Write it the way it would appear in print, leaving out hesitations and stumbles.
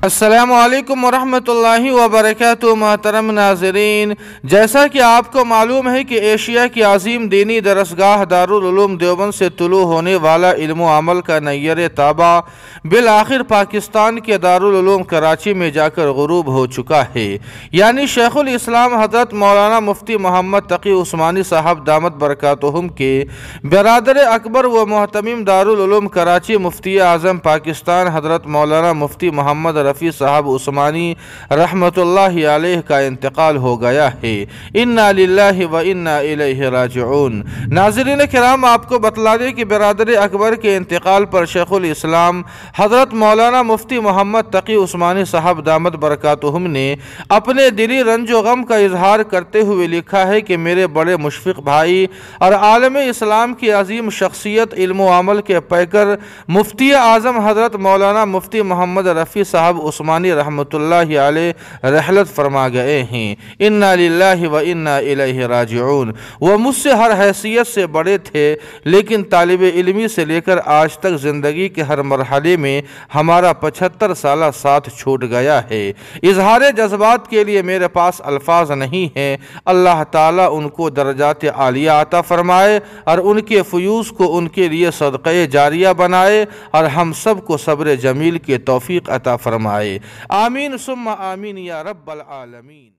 السلام علیکم ورحمۃ اللہ وبرکاتہ۔ محترم ناظرین، جیسا کہ آپ کو معلوم ہے کہ ایشیا کی عظیم دینی درسگاہ دارالعلوم دیوبند سے طلوع ہونے والا علم و عمل کا نیر تابہ بالآخر پاکستان کے دارالعلوم کراچی میں جا کر غروب ہو چکا ہے، یعنی شیخ الاسلام حضرت مولانا مفتی محمد تقی عثمانی صاحب دامت برکاتہم کے برادر اکبر و محتمم دارالعلوم کراچی مفتی اعظم پاکستان حضرت مولانا مفتی محمد رفیع صاحب عثمانی رحمت اللہ علیہ کا انتقال ہو گیا ہے۔ انا للہ و انا الیہ راجعون۔ ناظرین کرام، آپ کو بتلا دیں کہ برادر اکبر کے انتقال پر شیخ الاسلام حضرت مولانا مفتی محمد تقی عثمانی صاحب دامت برکاتہم نے اپنے دلی رنج و غم کا اظہار کرتے ہوئے لکھا ہے کہ میرے بڑے مشفق بھائی اور عالم اسلام کی عظیم شخصیت علم و عمل کے پیکر مفتی اعظم حضرت مولانا مفتی محمد رفیع صاحب عثمانی رحمت اللہ علیہ رحلت فرما گئے ہیں۔ انا للہ و انا الیہ راجعون۔ وہ مجھ سے ہر حیثیت سے بڑے تھے، لیکن طالب علمی سے لے کر آج تک زندگی کے ہر مرحلے میں ہمارا 75 سالہ ساتھ چھوٹ گیا ہے۔ اظہار جذبات کے لیے میرے پاس الفاظ نہیں ہیں۔ اللہ تعالیٰ ان کو درجات عالیہ عطا فرمائے اور ان کے فیوز کو ان کے لیے صدقہ جاریہ بنائے اور ہم سب کو صبر جمیل کے توفیق عطا فرمائے۔ آمین ثم آمین یا رب العالمین۔